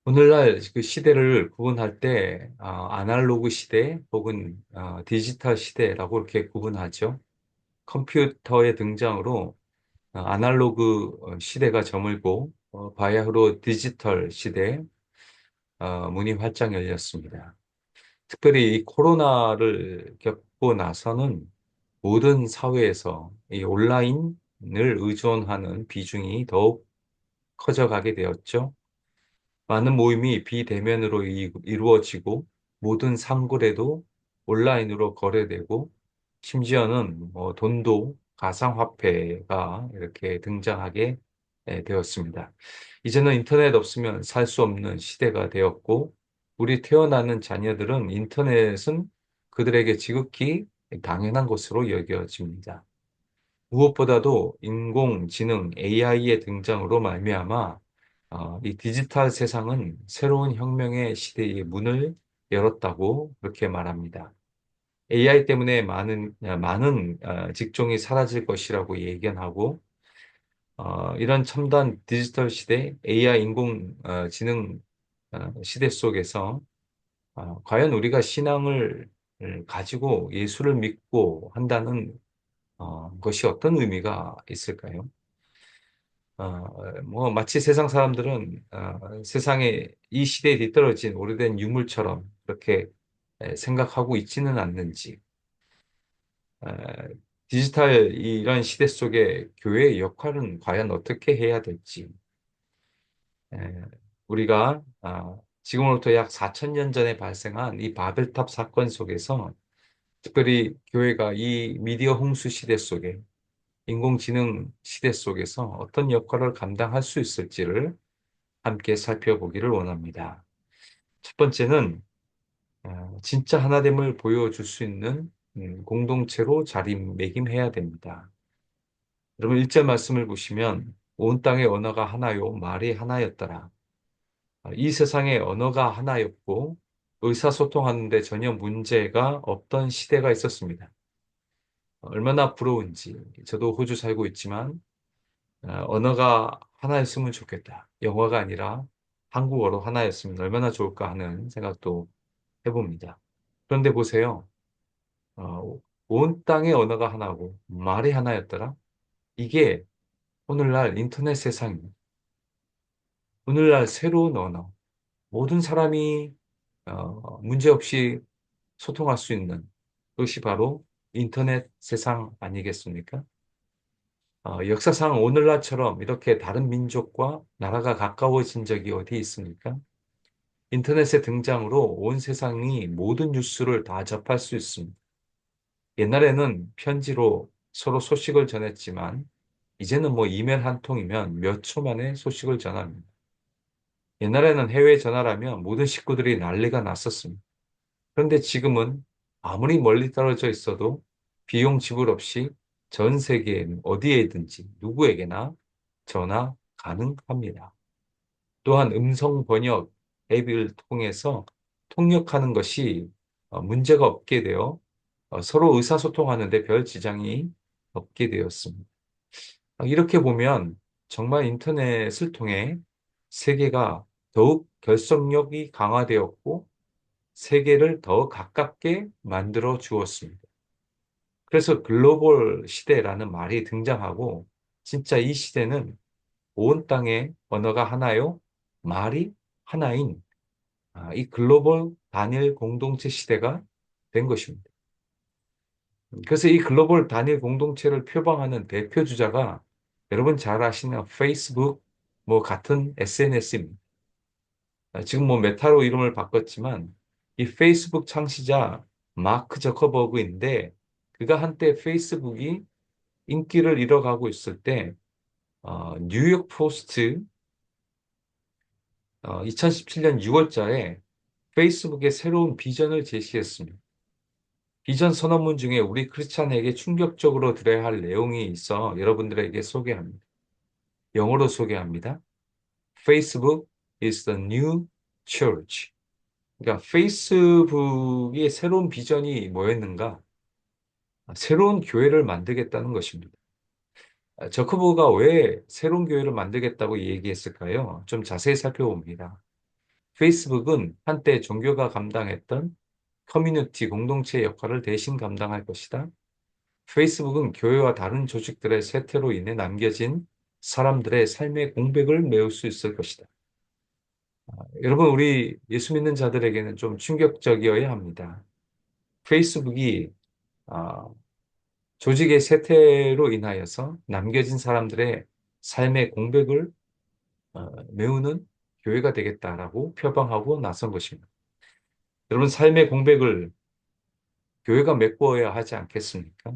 오늘날 그 시대를 구분할 때 아날로그 시대 혹은 디지털 시대라고 이렇게 구분하죠. 컴퓨터의 등장으로 아날로그 시대가 저물고 바야흐로 디지털 시대 문이 활짝 열렸습니다. 특별히 이 코로나를 겪고 나서는 모든 사회에서 이 온라인을 의존하는 비중이 더욱 커져가게 되었죠. 많은 모임이 비대면으로 이루어지고 모든 상거래도 온라인으로 거래되고 심지어는 돈도 가상화폐가 이렇게 등장하게 되었습니다. 이제는 인터넷 없으면 살 수 없는 시대가 되었고 우리 태어나는 자녀들은 인터넷은 그들에게 지극히 당연한 것으로 여겨집니다. 무엇보다도 인공지능 AI의 등장으로 말미암아 이 디지털 세상은 새로운 혁명의 시대의 문을 열었다고 그렇게 말합니다. AI 때문에 많은 직종이 사라질 것이라고 예견하고 이런 첨단 디지털 시대, AI 인공지능 시대 속에서 과연 우리가 신앙을 가지고 예수를 믿고 한다는 것이 어떤 의미가 있을까요? 마치 세상 사람들은 세상에 이 시대에 뒤떨어진 오래된 유물처럼 그렇게 생각하고 있지는 않는지, 어, 디지털 이런 시대 속에 교회의 역할은 과연 어떻게 해야 될지, 에, 우리가 지금으로부터 약 4천 년 전에 발생한 이 바벨탑 사건 속에서 특별히 교회가 이 미디어 홍수 시대 속에 인공지능 시대 속에서 어떤 역할을 감당할 수 있을지를 함께 살펴보기를 원합니다. 첫 번째는 진짜 하나됨을 보여줄 수 있는 공동체로 자리매김해야 됩니다. 여러분 1절 말씀을 보시면 온 땅의 언어가 하나요 말이 하나였더라. 이 세상의 언어가 하나였고 의사소통하는데 전혀 문제가 없던 시대가 있었습니다. 얼마나 부러운지 저도 호주 살고 있지만 언어가 하나였으면 좋겠다. 영어가 아니라 한국어로 하나였으면 얼마나 좋을까 하는 생각도 해봅니다. 그런데 보세요. 어, 온 땅의 언어가 하나고 말이 하나였더라. 이게 오늘날 인터넷 세상입니다. 오늘날 새로운 언어. 모든 사람이 문제없이 소통할 수 있는 그것이 바로 인터넷 세상 아니겠습니까? 역사상 오늘날처럼 이렇게 다른 민족과 나라가 가까워진 적이 어디 있습니까? 인터넷의 등장으로 온 세상이 모든 뉴스를 다 접할 수 있습니다. 옛날에는 편지로 서로 소식을 전했지만 이제는 뭐 이메일 한 통이면 몇 초 만에 소식을 전합니다. 옛날에는 해외 전화라면 모든 식구들이 난리가 났었습니다. 그런데 지금은 아무리 멀리 떨어져 있어도 비용 지불 없이 전 세계 어디에든지 누구에게나 전화 가능합니다. 또한 음성 번역 앱을 통해서 통역하는 것이 문제가 없게 되어 서로 의사소통하는데 별 지장이 없게 되었습니다. 이렇게 보면 정말 인터넷을 통해 세계가 더욱 결속력이 강화되었고 세계를 더 가깝게 만들어 주었습니다. 그래서 글로벌 시대라는 말이 등장하고 진짜 이 시대는 온 땅의 언어가 하나요? 말이 하나인 이 글로벌 단일 공동체 시대가 된 것입니다. 그래서 이 글로벌 단일 공동체를 표방하는 대표 주자가 여러분 잘 아시는 페이스북 뭐 같은 SNS입니다. 지금 뭐 메타로 이름을 바꿨지만 이 페이스북 창시자 마크 저커버그인데 그가 한때 페이스북이 인기를 잃어가고 있을 때 뉴욕 포스트 2017년 6월자에 페이스북의 새로운 비전을 제시했습니다. 비전 선언문 중에 우리 크리스찬에게 충격적으로 들어야 할 내용이 있어 여러분들에게 소개합니다. 영어로 소개합니다. Facebook is the new church. 그러니까 페이스북의 새로운 비전이 뭐였는가? 새로운 교회를 만들겠다는 것입니다. 저커버가 왜 새로운 교회를 만들겠다고 얘기했을까요? 좀 자세히 살펴봅니다. 페이스북은 한때 종교가 감당했던 커뮤니티 공동체 역할을 대신 감당할 것이다. 페이스북은 교회와 다른 조직들의 쇠퇴로 인해 남겨진 사람들의 삶의 공백을 메울 수 있을 것이다. 여러분, 우리 예수 믿는 자들에게는 좀 충격적이어야 합니다. 페이스북이 아, 조직의 쇠퇴로 인하여서 남겨진 사람들의 삶의 공백을 메우는 교회가 되겠다라고 표방하고 나선 것입니다. 여러분, 삶의 공백을 교회가 메꿔야 하지 않겠습니까?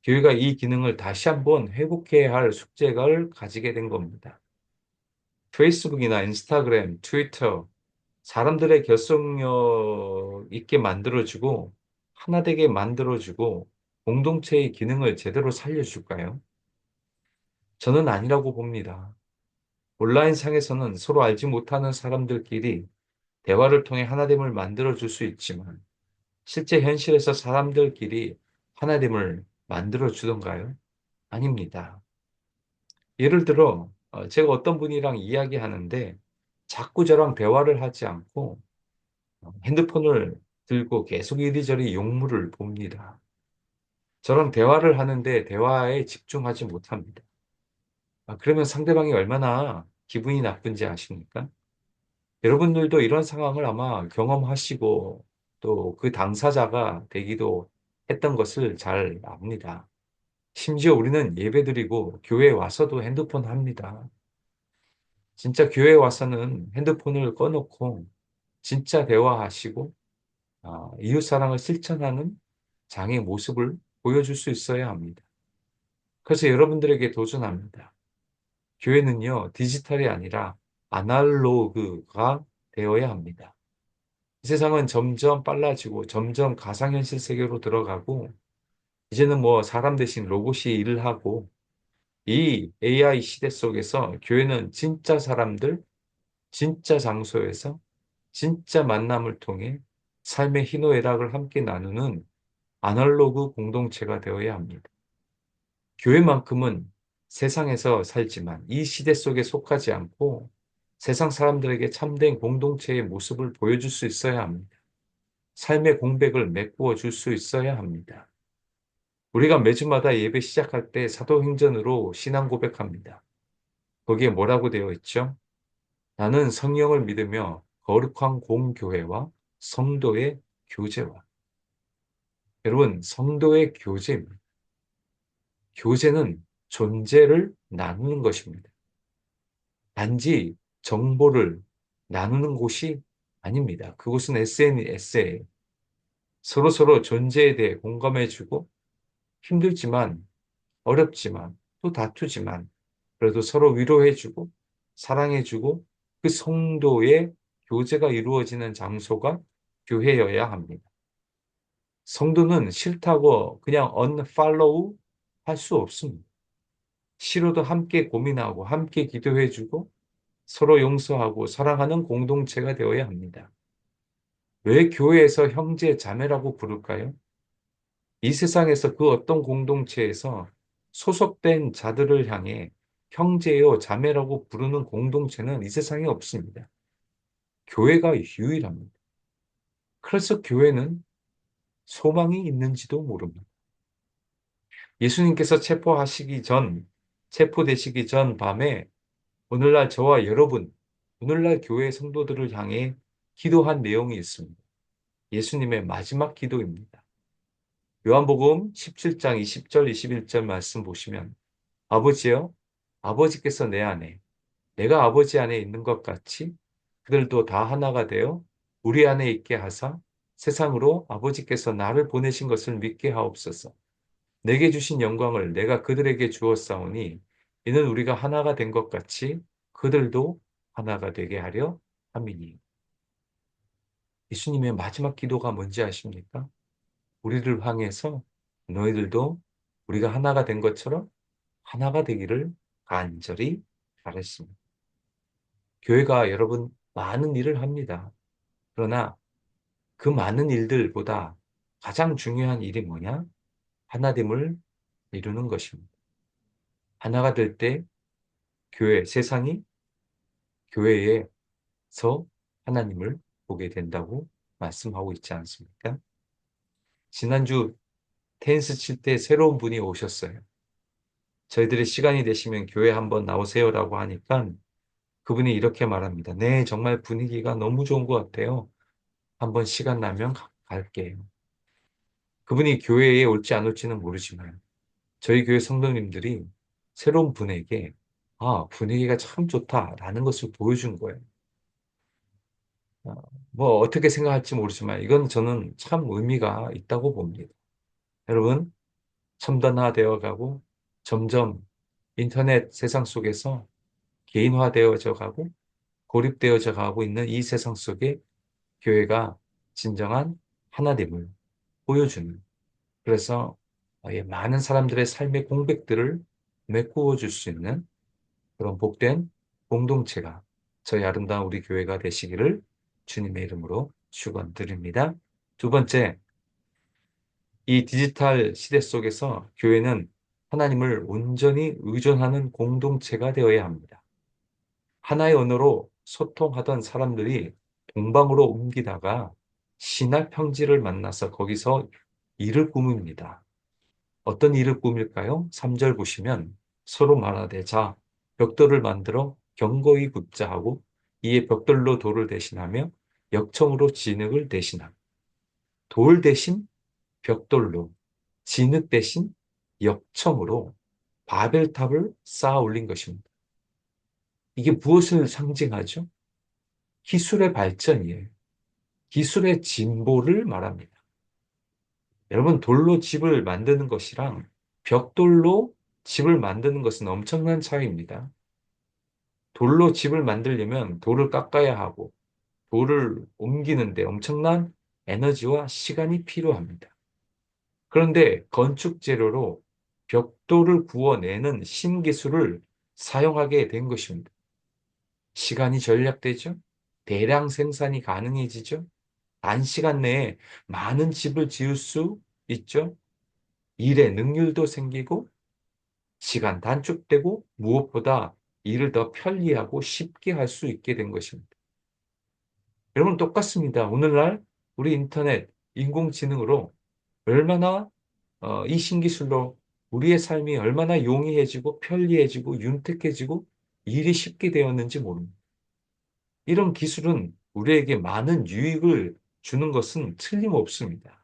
교회가 이 기능을 다시 한번 회복해야 할 숙제를 가지게 된 겁니다. 페이스북이나 인스타그램, 트위터, 사람들의 결속력 있게 만들어주고, 하나 되게 만들어주고, 공동체의 기능을 제대로 살려줄까요? 저는 아니라고 봅니다. 온라인 상에서는 서로 알지 못하는 사람들끼리 대화를 통해 하나됨을 만들어줄 수 있지만, 실제 현실에서 사람들끼리 하나됨을 만들어주던가요? 아닙니다. 예를 들어, 제가 어떤 분이랑 이야기하는데 자꾸 저랑 대화를 하지 않고 핸드폰을 들고 계속 이리저리 용물을 봅니다. 저랑 대화를 하는데 대화에 집중하지 못합니다. 그러면 상대방이 얼마나 기분이 나쁜지 아십니까? 여러분들도 이런 상황을 아마 경험하시고 또 그 당사자가 되기도 했던 것을 잘 압니다. 심지어 우리는 예배드리고 교회에 와서도 핸드폰 합니다. 진짜 교회에 와서는 핸드폰을 꺼놓고 진짜 대화하시고 이웃사랑을 실천하는 장의 모습을 보여줄 수 있어야 합니다. 그래서 여러분들에게 도전합니다. 교회는요, 디지털이 아니라 아날로그가 되어야 합니다. 이 세상은 점점 빨라지고 점점 가상현실 세계로 들어가고 이제는 뭐 사람 대신 로봇이 일을 하고 이 AI 시대 속에서 교회는 진짜 사람들, 진짜 장소에서 진짜 만남을 통해 삶의 희노애락을 함께 나누는 아날로그 공동체가 되어야 합니다. 교회만큼은 세상에서 살지만 이 시대 속에 속하지 않고 세상 사람들에게 참된 공동체의 모습을 보여줄 수 있어야 합니다. 삶의 공백을 메꾸어 줄 수 있어야 합니다. 우리가 매주마다 예배 시작할 때 사도행전으로 신앙 고백합니다. 거기에 뭐라고 되어 있죠? 나는 성령을 믿으며 거룩한 공교회와 성도의 교제와. 여러분, 성도의 교제입니다. 교제는 존재를 나누는 것입니다. 단지 정보를 나누는 곳이 아닙니다. 그곳은 SNS에 서로서로 존재에 대해 공감해주고 힘들지만 어렵지만 또 다투지만 그래도 서로 위로해주고 사랑해주고 그 성도의 교제가 이루어지는 장소가 교회여야 합니다. 성도는 싫다고 그냥 unfollow 할 수 없습니다. 싫어도 함께 고민하고 함께 기도해주고 서로 용서하고 사랑하는 공동체가 되어야 합니다. 왜 교회에서 형제 자매라고 부를까요? 이 세상에서 그 어떤 공동체에서 소속된 자들을 향해 형제요 자매라고 부르는 공동체는 이 세상에 없습니다. 교회가 유일합니다. 그래서 교회는 소망이 있는지도 모릅니다. 예수님께서 체포되시기 전 밤에 오늘날 저와 여러분, 오늘날 교회 성도들을 향해 기도한 내용이 있습니다. 예수님의 마지막 기도입니다. 요한복음 17장 20절, 21절 말씀 보시면 아버지여, 아버지께서 내 안에, 내가 아버지 안에 있는 것 같이 그들도 다 하나가 되어 우리 안에 있게 하사 세상으로 아버지께서 나를 보내신 것을 믿게 하옵소서. 내게 주신 영광을 내가 그들에게 주었사오니 이는 우리가 하나가 된 것 같이 그들도 하나가 되게 하려 함이니. 예수님의 마지막 기도가 뭔지 아십니까? 우리를 향해서 너희들도 우리가 하나가 된 것처럼 하나가 되기를 간절히 바랬습니다. 교회가 여러분 많은 일을 합니다. 그러나 그 많은 일들보다 가장 중요한 일이 뭐냐? 하나됨을 이루는 것입니다. 하나가 될 때 교회, 세상이 교회에서 하나님을 보게 된다고 말씀하고 있지 않습니까? 지난주 테니스 칠 때 새로운 분이 오셨어요. 저희들이 시간이 되시면 교회 한번 나오세요라고 하니까 그분이 이렇게 말합니다. 네, 정말 분위기가 너무 좋은 것 같아요. 한번 시간 나면 갈게요. 그분이 교회에 올지 안 올지는 모르지만 저희 교회 성도님들이 새로운 분에게 분위기가 참 좋다라는 것을 보여준 거예요. 어, 뭐 어떻게 생각할지 모르지만 이건 저는 참 의미가 있다고 봅니다. 여러분, 첨단화되어 가고 점점 인터넷 세상 속에서 개인화되어져 가고 고립되어져 가고 있는 이 세상 속에 교회가 진정한 하나됨을 보여주는 그래서 많은 사람들의 삶의 공백들을 메꾸어 줄 수 있는 그런 복된 공동체가 저희 아름다운 우리 교회가 되시기를 주님의 이름으로 축원드립니다. 두 번째, 이 디지털 시대 속에서 교회는 하나님을 온전히 의존하는 공동체가 되어야 합니다. 하나의 언어로 소통하던 사람들이 동방으로 옮기다가 신할 평지를 만나서 거기서 일을 꾸밉니다. 어떤 일을 꾸밀까요? 3절 보시면 서로 말하되 자 벽돌을 만들어 견고히 굽자 하고 이에 벽돌로 돌을 대신하며 역청으로 진흙을 대신하고 돌 대신 벽돌로 진흙 대신 역청으로 바벨탑을 쌓아 올린 것입니다. 이게 무엇을 상징하죠? 기술의 발전이에요. 기술의 진보를 말합니다. 여러분, 돌로 집을 만드는 것이랑 벽돌로 집을 만드는 것은 엄청난 차이입니다. 돌로 집을 만들려면 돌을 깎아야 하고 돌을 옮기는데 엄청난 에너지와 시간이 필요합니다. 그런데 건축 재료로 벽돌을 구워내는 신기술을 사용하게 된 것입니다. 시간이 절약되죠? 대량 생산이 가능해지죠? 단시간 내에 많은 집을 지을 수 있죠? 일의 능률도 생기고 시간 단축되고 무엇보다 일을 더 편리하고 쉽게 할 수 있게 된 것입니다. 여러분 똑같습니다. 오늘날 우리 인터넷, 인공지능으로 얼마나 이 신기술로 우리의 삶이 얼마나 용이해지고 편리해지고 윤택해지고 일이 쉽게 되었는지 모릅니다. 이런 기술은 우리에게 많은 유익을 주는 것은 틀림없습니다.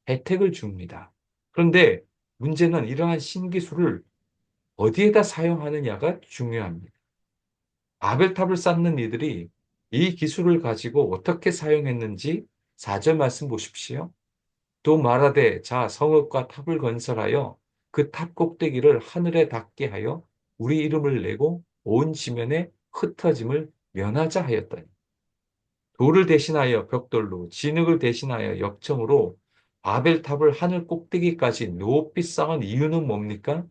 혜택을 줍니다. 그런데 문제는 이러한 신기술을 어디에다 사용하느냐가 중요합니다. 바벨탑을 쌓는 이들이 이 기술을 가지고 어떻게 사용했는지 4절 말씀 보십시오. 또 말하되 자 성읍과 탑을 건설하여 그 탑 꼭대기를 하늘에 닿게 하여 우리 이름을 내고 온 지면에 흩어짐을 면하자 하였더니 돌을 대신하여 벽돌로 진흙을 대신하여 역청으로 바벨탑을 하늘 꼭대기까지 높이 쌓은 이유는 뭡니까?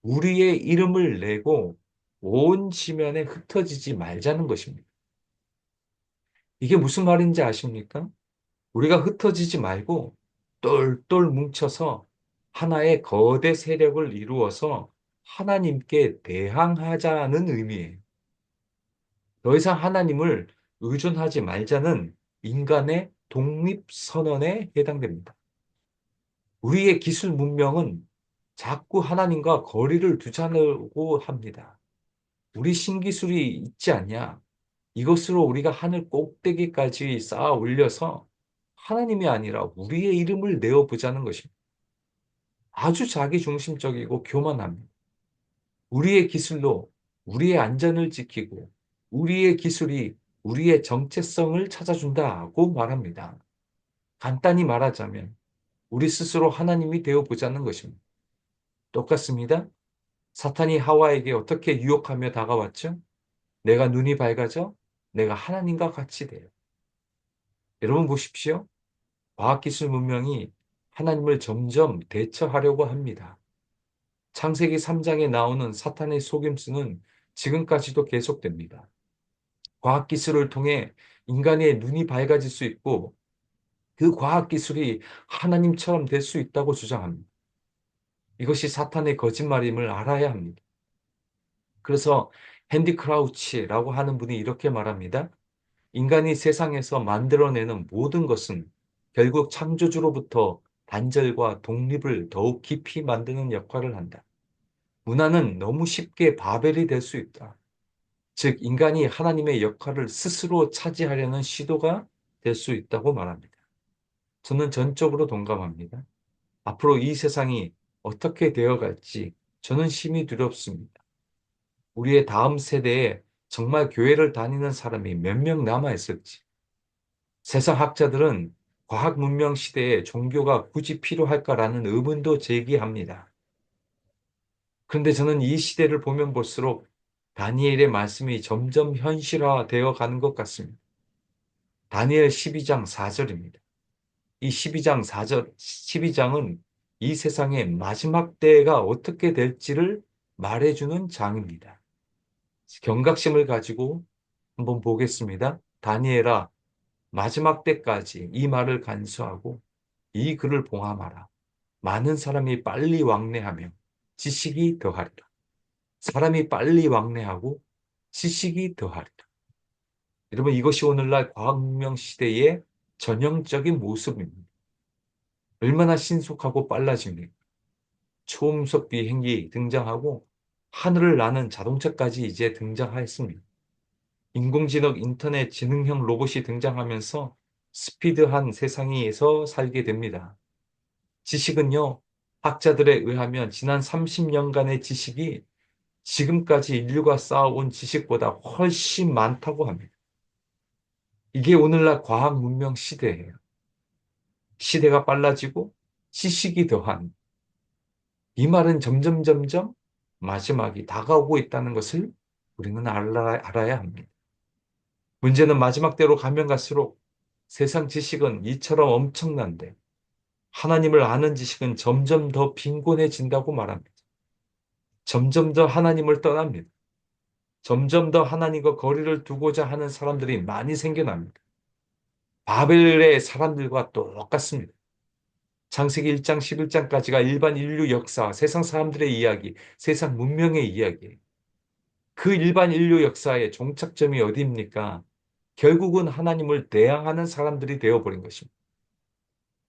우리의 이름을 내고 온 지면에 흩어지지 말자는 것입니다. 이게 무슨 말인지 아십니까? 우리가 흩어지지 말고 똘똘 뭉쳐서 하나의 거대 세력을 이루어서 하나님께 대항하자는 의미예요. 더 이상 하나님을 의존하지 말자는 인간의 독립선언에 해당됩니다. 우리의 기술 문명은 자꾸 하나님과 거리를 두자고 합니다. 우리 신기술이 있지 않냐? 이것으로 우리가 하늘 꼭대기까지 쌓아 올려서 하나님이 아니라 우리의 이름을 내어보자는 것입니다. 아주 자기중심적이고 교만합니다. 우리의 기술로 우리의 안전을 지키고 우리의 기술이 우리의 정체성을 찾아준다고 말합니다. 간단히 말하자면 우리 스스로 하나님이 되어보자는 것입니다. 똑같습니다. 사탄이 하와에게 어떻게 유혹하며 다가왔죠? 내가 눈이 밝아져 내가 하나님과 같이 돼요. 여러분 보십시오. 과학기술 문명이 하나님을 점점 대처하려고 합니다. 창세기 3장에 나오는 사탄의 속임수는 지금까지도 계속됩니다. 과학기술을 통해 인간의 눈이 밝아질 수 있고 그 과학기술이 하나님처럼 될 수 있다고 주장합니다. 이것이 사탄의 거짓말임을 알아야 합니다. 그래서 핸디 크라우치라고 하는 분이 이렇게 말합니다. 인간이 세상에서 만들어내는 모든 것은 결국 창조주로부터 단절과 독립을 더욱 깊이 만드는 역할을 한다. 문화는 너무 쉽게 바벨이 될 수 있다. 즉, 인간이 하나님의 역할을 스스로 차지하려는 시도가 될 수 있다고 말합니다. 저는 전적으로 동감합니다. 앞으로 이 세상이 어떻게 되어갈지 저는 심히 두렵습니다. 우리의 다음 세대에 정말 교회를 다니는 사람이 몇 명 남아있을지. 세상 학자들은 과학 문명 시대에 종교가 굳이 필요할까라는 의문도 제기합니다. 그런데 저는 이 시대를 보면 볼수록 다니엘의 말씀이 점점 현실화되어 가는 것 같습니다. 다니엘 12장 4절입니다. 이 12장 4절, 12장은 이 세상의 마지막 때가 어떻게 될지를 말해주는 장입니다. 경각심을 가지고 한번 보겠습니다. 다니엘아, 마지막 때까지 이 말을 간수하고 이 글을 봉함하라. 많은 사람이 빨리 왕래하며 지식이 더하리라. 사람이 빨리 왕래하고 지식이 더하리라. 여러분, 이것이 오늘날 과학문명 시대의 전형적인 모습입니다. 얼마나 신속하고 빨라집니까? 초음속 비행기 등장하고 하늘을 나는 자동차까지 이제 등장하였습니다. 인공지능 인터넷 지능형 로봇이 등장하면서 스피드한 세상에서 살게 됩니다. 지식은요, 학자들에 의하면 지난 30년간의 지식이 지금까지 인류가 쌓아온 지식보다 훨씬 많다고 합니다. 이게 오늘날 과학 문명 시대예요. 시대가 빨라지고 지식이 더한 이 말은 점점 마지막이 다가오고 있다는 것을 우리는 알아야 합니다. 문제는 마지막 때로 가면 갈수록 세상 지식은 이처럼 엄청난데 하나님을 아는 지식은 점점 더 빈곤해진다고 말합니다. 점점 더 하나님을 떠납니다. 점점 더 하나님과 거리를 두고자 하는 사람들이 많이 생겨납니다. 바벨의 사람들과 똑같습니다. 창세기 1장 11장까지가 일반 인류 역사, 세상 사람들의 이야기, 세상 문명의 이야기. 그 일반 인류 역사의 종착점이 어디입니까? 결국은 하나님을 대항하는 사람들이 되어버린 것입니다.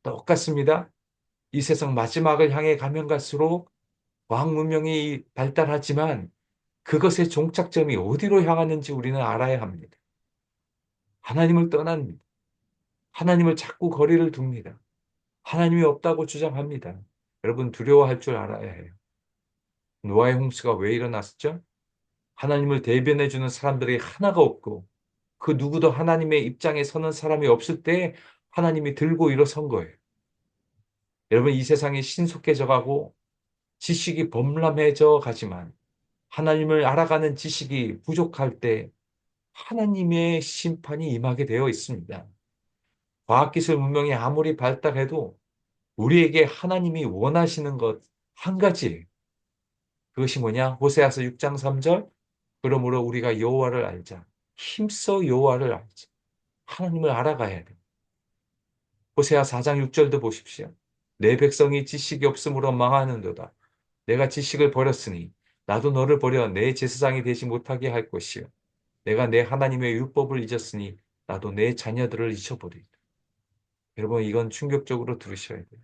똑같습니다. 이 세상 마지막을 향해 가면 갈수록 과학 문명이 발달하지만 그것의 종착점이 어디로 향하는지 우리는 알아야 합니다. 하나님을 떠납니다. 하나님을 자꾸 거리를 둡니다. 하나님이 없다고 주장합니다. 여러분 두려워할 줄 알아야 해요. 노아의 홍수가 왜 일어났었죠? 하나님을 대변해주는 사람들이 하나가 없고 그 누구도 하나님의 입장에 서는 사람이 없을 때 하나님이 들고 일어선 거예요. 여러분 이 세상이 신속해져 가고 지식이 범람해져 가지만 하나님을 알아가는 지식이 부족할 때 하나님의 심판이 임하게 되어 있습니다. 과학기술 문명이 아무리 발달해도 우리에게 하나님이 원하시는 것 한 가지예요. 그것이 뭐냐? 호세아서 6장 3절. 그러므로 우리가 여호와를 알자. 힘써 여호와를 알자. 하나님을 알아가야 돼. 호세아 4장 6절도 보십시오. 내 백성이 지식이 없으므로 망하는도다. 내가 지식을 버렸으니 나도 너를 버려 내 제사장이 되지 못하게 할 것이요. 내가 내 하나님의 율법을 잊었으니 나도 내 자녀들을 잊어버리리라. 여러분 이건 충격적으로 들으셔야 돼요.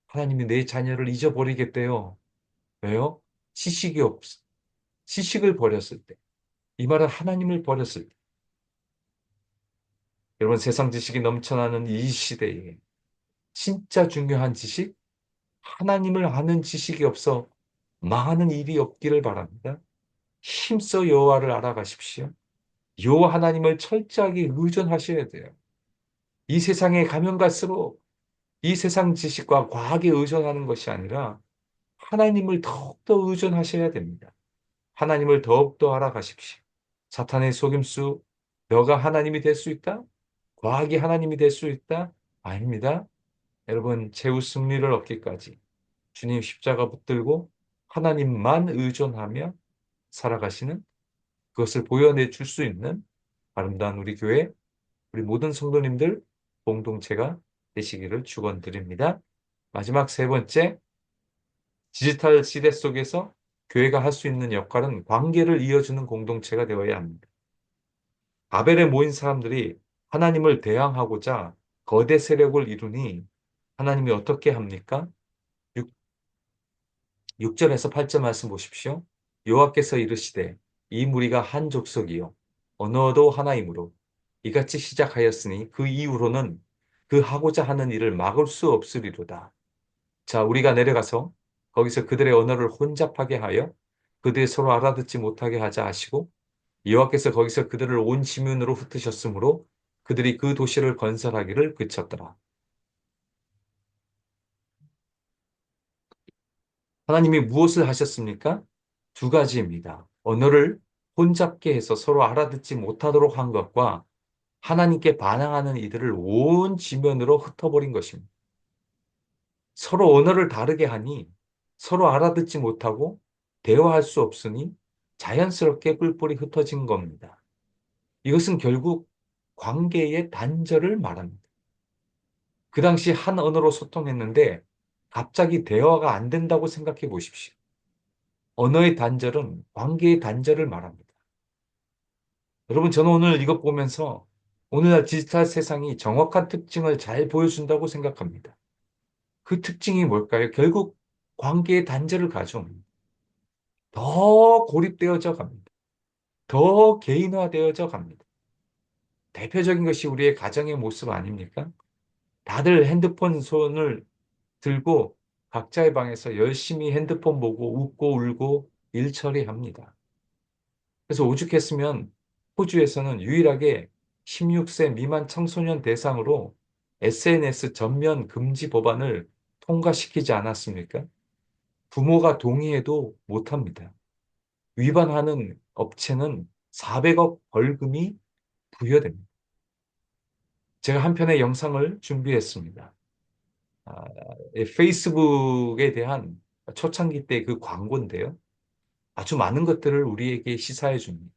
하나님이 내 자녀를 잊어버리겠대요. 왜요? 지식이 없어. 지식을 버렸을 때. 이 말은 하나님을 버렸을 때. 여러분 세상 지식이 넘쳐나는 이 시대에 진짜 중요한 지식, 하나님을 아는 지식이 없어 망하는 일이 없기를 바랍니다. 힘써 여호와를 알아가십시오. 여호와 하나님을 철저하게 의존하셔야 돼요. 이 세상에 가면 갈수록 이 세상 지식과 과학에 의존하는 것이 아니라 하나님을 더욱더 의존하셔야 됩니다. 하나님을 더욱더 알아가십시오. 사탄의 속임수, 너가 하나님이 될 수 있다? 과학이 하나님이 될 수 있다? 아닙니다. 여러분, 최후 승리를 얻기까지 주님 십자가 붙들고 하나님만 의존하며 살아가시는 그것을 보여내 줄 수 있는 아름다운 우리 교회, 우리 모든 성도님들 공동체가 되시기를 축원드립니다. 마지막 세 번째, 디지털 시대 속에서 교회가 할 수 있는 역할은 관계를 이어주는 공동체가 되어야 합니다. 바벨에 모인 사람들이 하나님을 대항하고자 거대 세력을 이루니 하나님이 어떻게 합니까? 6절에서 8절 말씀 보십시오. 여호와께서 이르시되 이 무리가 한 족속이요 언어도 하나이므로 이같이 시작하였으니 그 이후로는 그 하고자 하는 일을 막을 수 없으리로다. 자, 우리가 내려가서 거기서 그들의 언어를 혼잡하게 하여 그들이 서로 알아듣지 못하게 하자 하시고 여호와께서 거기서 그들을 온 지면으로 흩으셨으므로 그들이 그 도시를 건설하기를 그쳤더라. 하나님이 무엇을 하셨습니까? 두 가지입니다. 언어를 혼잡게 해서 서로 알아듣지 못하도록 한 것과 하나님께 반항하는 이들을 온 지면으로 흩어버린 것입니다. 서로 언어를 다르게 하니 서로 알아듣지 못하고 대화할 수 없으니 자연스럽게 뿔뿔이 흩어진 겁니다. 이것은 결국 관계의 단절을 말합니다. 그 당시 한 언어로 소통했는데 갑자기 대화가 안 된다고 생각해 보십시오. 언어의 단절은 관계의 단절을 말합니다. 여러분, 저는 오늘 이것 보면서 오늘날 디지털 세상이 정확한 특징을 잘 보여준다고 생각합니다. 그 특징이 뭘까요? 결국 관계의 단절을 가져옵니다. 더 고립되어져 갑니다. 더 개인화되어져 갑니다. 대표적인 것이 우리의 가정의 모습 아닙니까? 다들 핸드폰 손을 들고 각자의 방에서 열심히 핸드폰 보고 웃고 울고 일 처리합니다. 그래서 오죽했으면 호주에서는 유일하게 16세 미만 청소년 대상으로 SNS 전면 금지 법안을 통과시키지 않았습니까? 부모가 동의해도 못합니다. 위반하는 업체는 400억 벌금이 부여됩니다. 제가 한 편의 영상을 준비했습니다. 아, 페이스북에 대한 초창기 때 그 광고인데요. 아주 많은 것들을 우리에게 시사해 줍니다.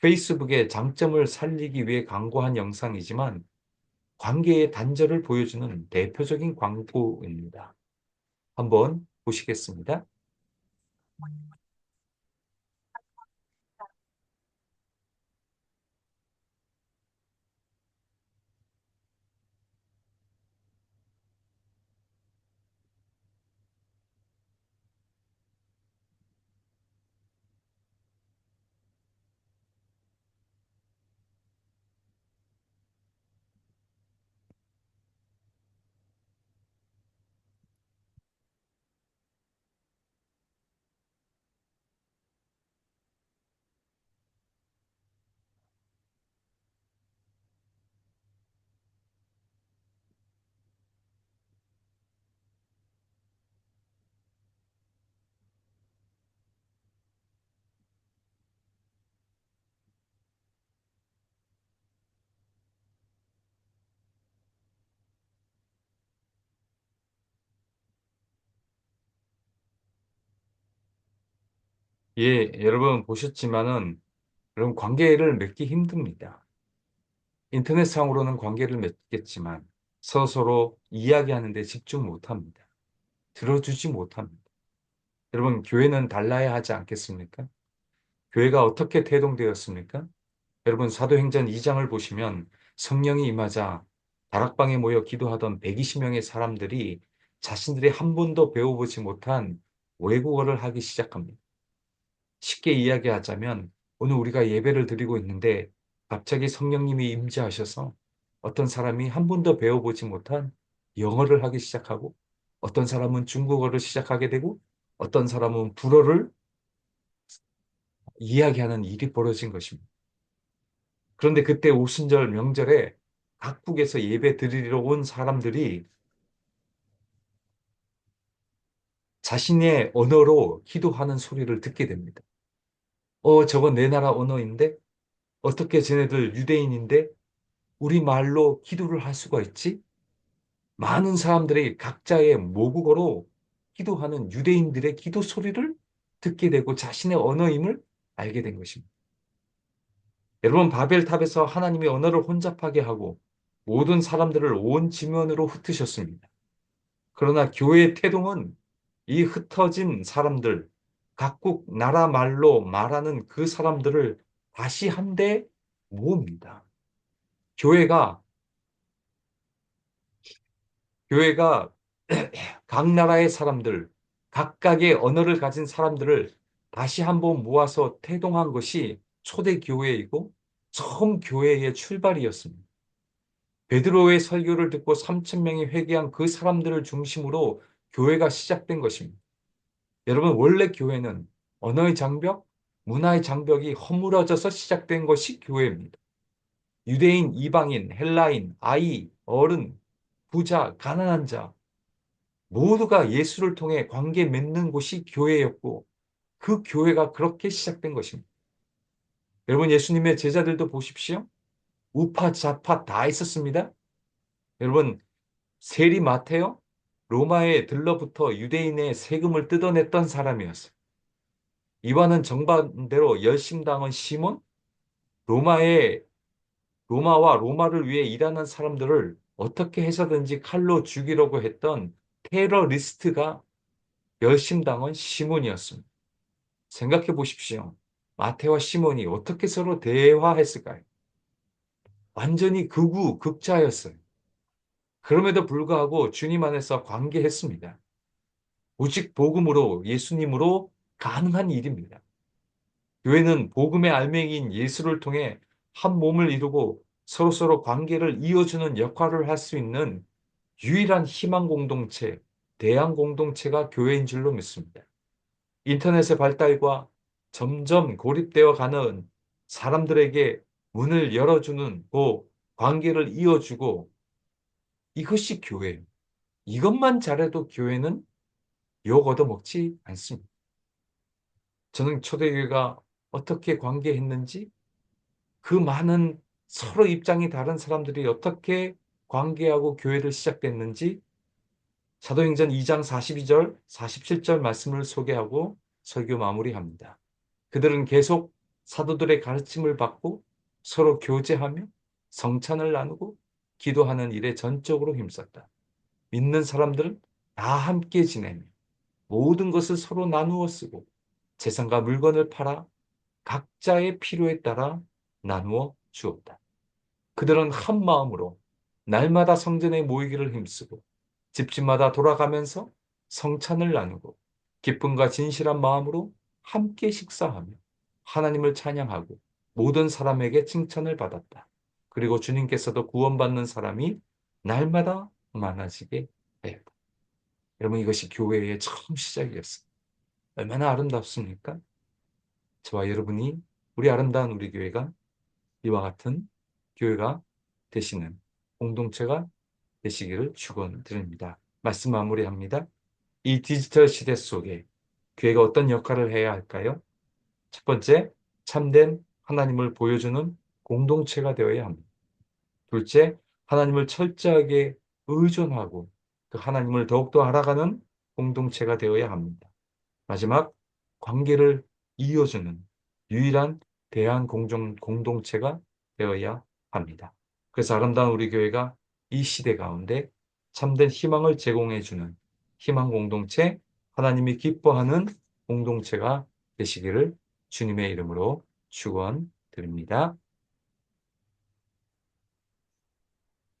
페이스북의 장점을 살리기 위해 광고한 영상이지만 관계의 단절을 보여주는 대표적인 광고입니다. 한번 보시겠습니다. 예, 여러분 보셨지만은 여러분 관계를 맺기 힘듭니다. 인터넷상으로는 관계를 맺겠지만 서로 이야기하는 데 집중 못합니다. 들어주지 못합니다. 여러분 교회는 달라야 하지 않겠습니까? 교회가 어떻게 태동되었습니까? 여러분 사도행전 2장을 보시면 성령이 임하자 다락방에 모여 기도하던 120명의 사람들이 자신들이 한 번도 배워보지 못한 외국어를 하기 시작합니다. 쉽게 이야기하자면 오늘 우리가 예배를 드리고 있는데 갑자기 성령님이 임재하셔서 어떤 사람이 한 번도 배워보지 못한 영어를 하기 시작하고 어떤 사람은 중국어를 시작하게 되고 어떤 사람은 불어를 이야기하는 일이 벌어진 것입니다. 그런데 그때 오순절 명절에 각국에서 예배 드리러 온 사람들이 자신의 언어로 기도하는 소리를 듣게 됩니다. 저건 내 나라 언어인데? 어떻게 쟤네들 유대인인데 우리 말로 기도를 할 수가 있지? 많은 사람들이 각자의 모국어로 기도하는 유대인들의 기도 소리를 듣게 되고 자신의 언어임을 알게 된 것입니다. 여러분, 바벨탑에서 하나님이 언어를 혼잡하게 하고 모든 사람들을 온 지면으로 흩으셨습니다. 그러나 교회의 태동은 이 흩어진 사람들, 각국 나라 말로 말하는 그 사람들을 다시 한데 모읍니다. 교회가, 교회가 각 나라의 사람들, 각각의 언어를 가진 사람들을 다시 한번 모아서 태동한 것이 초대 교회이고 처음 교회의 출발이었습니다. 베드로의 설교를 듣고 3천 명이 회개한 그 사람들을 중심으로 교회가 시작된 것입니다. 여러분, 원래 교회는 언어의 장벽, 문화의 장벽이 허물어져서 시작된 것이 교회입니다. 유대인, 이방인, 헬라인, 아이, 어른, 부자, 가난한 자, 모두가 예수를 통해 관계 맺는 곳이 교회였고 그 교회가 그렇게 시작된 것입니다. 여러분, 예수님의 제자들도 보십시오. 우파, 좌파 다 있었습니다. 여러분, 세리 마테오, 로마에 들러붙어 유대인의 세금을 뜯어냈던 사람이었어요. 이와는 정반대로 열심당한 시몬, 로마의 로마와 로마를 위해 일하는 사람들을 어떻게 해서든지 칼로 죽이려고 했던 테러리스트가 열심당한 시몬이었습니다. 생각해 보십시오. 마태와 시몬이 어떻게 서로 대화했을까요? 완전히 극우, 극자였어요. 그럼에도 불구하고 주님 안에서 관계했습니다. 오직 복음으로, 예수님으로 가능한 일입니다. 교회는 복음의 알맹이인 예수를 통해 한 몸을 이루고 서로서로 관계를 이어주는 역할을 할 수 있는 유일한 희망 공동체, 대안 공동체가 교회인 줄로 믿습니다. 인터넷의 발달과 점점 고립되어 가는 사람들에게 문을 열어주는 그 관계를 이어주고 이것이 교회예요. 이것만 잘해도 교회는 욕 얻어먹지 않습니다. 저는 초대교회가 어떻게 관계했는지 그 많은 서로 입장이 다른 사람들이 어떻게 관계하고 교회를 시작됐는지 사도행전 2장 42절, 47절 말씀을 소개하고 설교 마무리합니다. 그들은 계속 사도들의 가르침을 받고 서로 교제하며 성찬을 나누고 기도하는 일에 전적으로 힘썼다. 믿는 사람들은 다 함께 지내며 모든 것을 서로 나누어 쓰고 재산과 물건을 팔아 각자의 필요에 따라 나누어 주었다. 그들은 한 마음으로 날마다 성전에 모이기를 힘쓰고 집집마다 돌아가면서 성찬을 나누고 기쁨과 진실한 마음으로 함께 식사하며 하나님을 찬양하고 모든 사람에게 칭찬을 받았다. 그리고 주님께서도 구원받는 사람이 날마다 많아지게 하였다. 여러분, 이것이 교회의 처음 시작이었습니다. 얼마나 아름답습니까? 저와 여러분이, 우리 교회가 이와 같은 교회가 되시는 공동체가 되시기를 축원드립니다. 말씀 마무리합니다. 이 디지털 시대 속에 교회가 어떤 역할을 해야 할까요? 첫 번째, 참된 하나님을 보여주는 공동체가 되어야 합니다. 둘째, 하나님을 철저하게 의존하고 그 하나님을 더욱더 알아가는 공동체가 되어야 합니다. 마지막, 관계를 이어주는 유일한 대한 공동체가 되어야 합니다. 그래서 아름다운 우리 교회가 이 시대 가운데 참된 희망을 제공해주는 희망 공동체, 하나님이 기뻐하는 공동체가 되시기를 주님의 이름으로 축원드립니다.